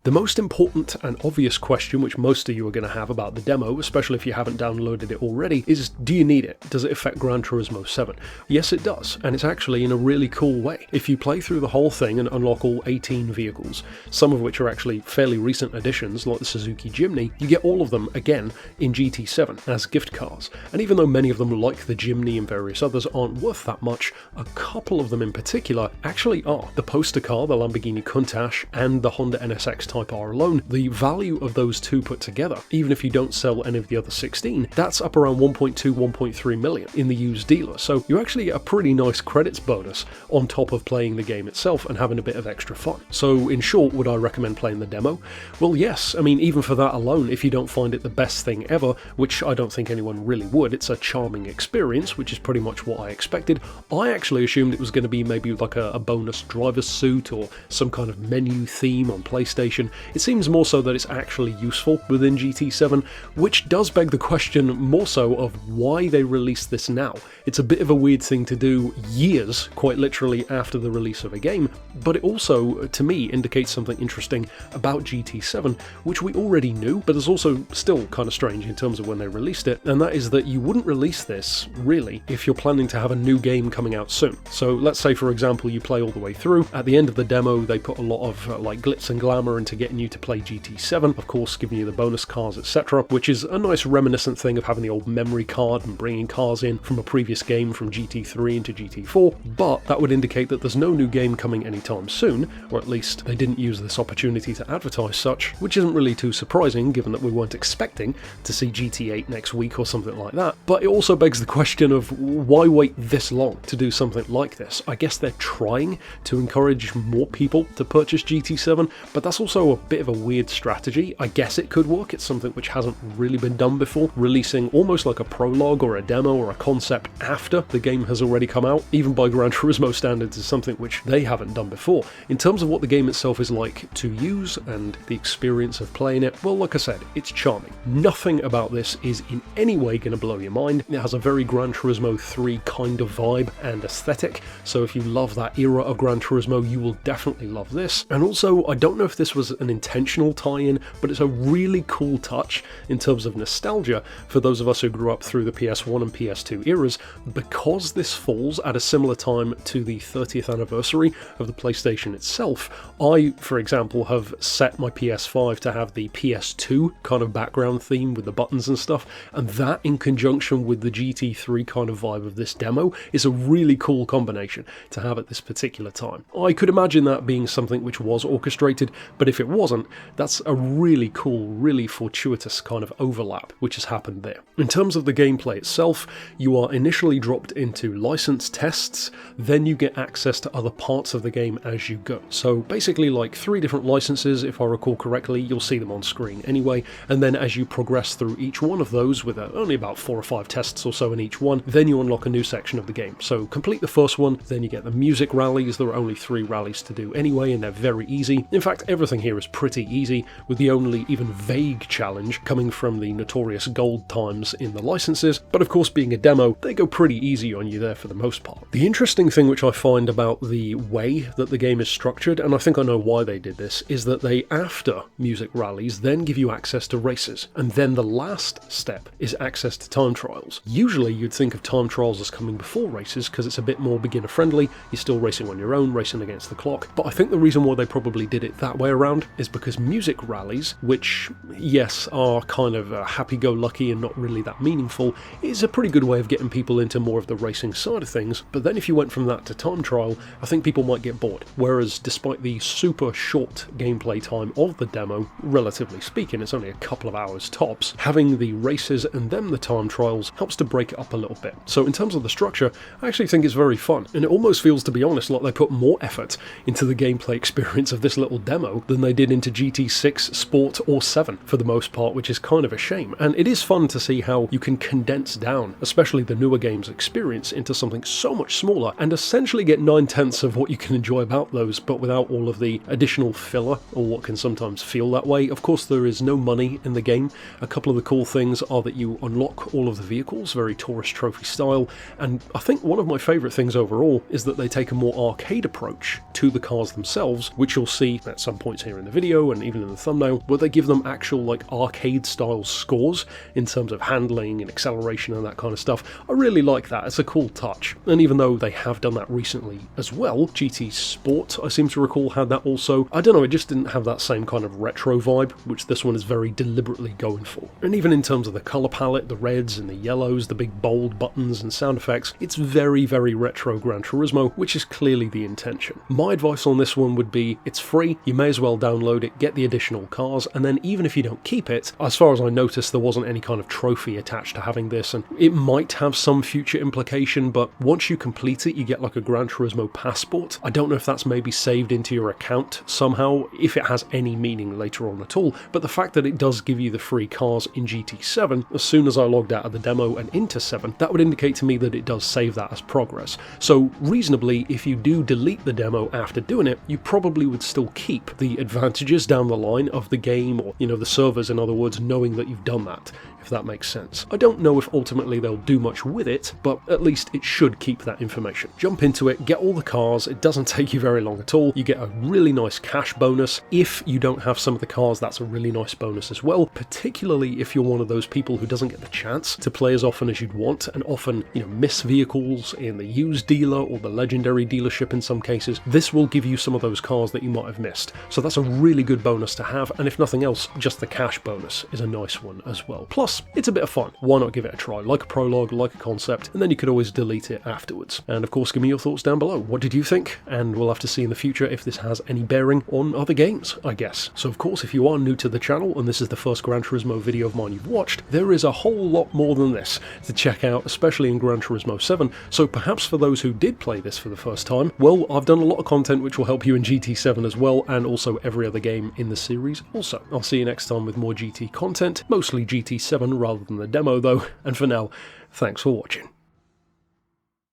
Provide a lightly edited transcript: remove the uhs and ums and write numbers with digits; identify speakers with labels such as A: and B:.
A: The most important and obvious question, which most of you are going to have about the demo, especially if you haven't downloaded it already, is do you need it? Does it affect Gran Turismo 7? Yes, it does, and it's actually in a really cool way. If you play through the whole thing and unlock all 18 vehicles, some of which are actually fairly recent additions, like the Suzuki Jimny, you get all of them again in GT7 as gift cars. And even though many of them, like the Jimny and various others, aren't worth that much, a couple of them in particular actually are. The poster car, the Lamborghini Countach, and the Honda NSX Type R alone, the value of those two put together, even if you don't sell any of the other 16, that's up around 1.2, 1.3 million in the used dealer. So you actually get a pretty nice credits bonus on top of playing the game itself and having a bit of extra fun. So in short, would I recommend playing the demo? Well, yes. I mean, even for that alone, if you don't find it the best thing ever, which I don't think anyone really would, it's a charming experience, which is pretty much what I expected. I actually assumed it was going to be maybe like a bonus driver's suit or some kind of menu theme on PlayStation. It seems more so that it's actually useful within GT7, which does beg the question more so of why they released this now. It's a bit of a weird thing to do years, quite literally, after the release of a game, but it also, to me, indicates something interesting about GT7, which we already knew, but is also still kind of strange in terms of when they released it, and that is that you wouldn't release this, really, if you're planning to have a new game coming out soon. So let's say, for example, you play all the way through. At the end of the demo, they put a lot of like glitz and glamour into getting you to play GT7, of course giving you the bonus cars, etc., which is a nice reminiscent thing of having the old memory card and bringing cars in from a previous game from GT3 into GT4, but that would indicate that there's no new game coming anytime soon, or at least they didn't use this opportunity to advertise such, which isn't really too surprising given that we weren't expecting to see GT8 next week or something like that. But it also begs the question of why wait this long to do something like this? I guess they're trying to encourage more people to purchase GT7, but that's also a bit of a weird strategy. I guess it could work. It's something which hasn't really been done before, releasing almost like a prologue or a demo or a concept after the game has already come out, even by Gran Turismo standards, is something which they haven't done before. In terms of what the game itself is like to use and the experience of playing it, well, like I said, it's charming. Nothing about this is in any way going to blow your mind. It has a very Gran Turismo 3 kind of vibe and aesthetic, so if you love that era of Gran Turismo, you will definitely love this. And also, I don't know if this was an intentional tie-in, but it's a really cool touch in terms of nostalgia for those of us who grew up through the PS1 and PS2 eras, because this falls at a similar time to the 30th anniversary of the PlayStation itself. I, for example, have set my PS5 to have the PS2 kind of background theme with the buttons and stuff, and that in conjunction with the GT3 kind of vibe of this demo is a really cool combination to have at this particular time. I could imagine that being something which was orchestrated, but if it wasn't, that's a really cool, really fortuitous kind of overlap which has happened there. In terms of the gameplay itself, you are initially dropped into license tests, then you get access to other parts of the game as you go. So basically like 3 different licenses, if I recall correctly, you'll see them on screen anyway, and then as you progress through each one of those, with only about 4 or 5 tests or so in each one, then you unlock a new section of the game. So complete the first one, then you get the music rallies. There are only 3 rallies to do anyway, and they're very easy. In fact, everything here is pretty easy, with the only even vague challenge coming from the notorious gold times in the licenses, but of course being a demo, they go pretty easy on you there for the most part. The interesting thing which I find about the way that the game is structured, and I think I know why they did this, is that they, after music rallies, then give you access to races, and then the last step is access to time trials. Usually you'd think of time trials as coming before races because it's a bit more beginner friendly, you're still racing on your own, racing against the clock, but I think the reason why they probably did it that way around is because music rallies, which yes are kind of happy-go-lucky and not really that meaningful, is a pretty good way of getting people into more of the racing side of things, but then if you went from that to time trial, I think people might get bored, whereas despite the super short gameplay time of the demo, relatively speaking, it's only a couple of hours tops, having the races and then the time trials helps to break it up a little bit. So in terms of the structure, I actually think it's very fun, and it almost feels, to be honest, like they put more effort into the gameplay experience of this little demo than they did into GT6, Sport or 7 for the most part, which is kind of a shame. And it is fun to see how you can condense down, especially the newer games experience, into something so much smaller and essentially get 9/10 of what you can enjoy about those, but without all of the additional filler, or what can sometimes feel that way. Of course, there is no money in the game. A couple of the cool things are that you unlock all of the vehicles, very tourist trophy style, and I think one of my favourite things overall is that they take a more arcade approach to the cars themselves, which you'll see at some points here in the video and even in the thumbnail, where they give them actual like arcade-style scores in terms of handling and acceleration and that kind of stuff. I really like that. It's a cool touch. And even though they have done that recently as well, GT Sport, I seem to recall, had that also. I don't know, it just didn't have that same kind of retro vibe, which this one is very deliberately going for. And even in terms of the colour palette, the reds and the yellows, the big bold buttons and sound effects, it's very, very retro Gran Turismo, which is clearly the intention. My advice on this one would be, it's free, you may as well download it, get the additional cars, and then even if you don't keep it, as far as I noticed, there wasn't any kind of trophy attached to having this, and it might have some future implication, but once you complete it, you get like a Gran Turismo passport. I don't know if that's maybe saved into your account somehow, if it has any meaning later on at all, but the fact that it does give you the free cars in GT7, as soon as I logged out of the demo and into 7, that would indicate to me that it does save that as progress. So reasonably, if you do delete the demo after doing it, you probably would still keep the advantages down the line of the game, or, you know, the servers, in other words, knowing that you've done that, if that makes sense. I don't know if ultimately they'll do much with it, but at least it should keep that information. Jump into it, get all the cars, it doesn't take you very long at all, you get a really nice cash bonus. If you don't have some of the cars, that's a really nice bonus as well, particularly if you're one of those people who doesn't get the chance to play as often as you'd want, and often, you know, miss vehicles in the used dealer or the legendary dealership in some cases. This will give you some of those cars that you might have missed, so that's a really good bonus to have, and if nothing else, just the cash bonus is a nice one as well. Plus, it's a bit of fun. Why not give it a try? Like a prologue, like a concept, and then you could always delete it afterwards. And of course, give me your thoughts down below. What did you think? And we'll have to see in the future if this has any bearing on other games, I guess. So of course, if you are new to the channel and this is the first Gran Turismo video of mine you've watched, there is a whole lot more than this to check out, especially in Gran Turismo 7. So perhaps for those who did play this for the first time, well, I've done a lot of content which will help you in GT7 as well, and also every other game in the series also. I'll see you next time with more GT content, mostly GT7 rather than the demo though, and for now, thanks for watching.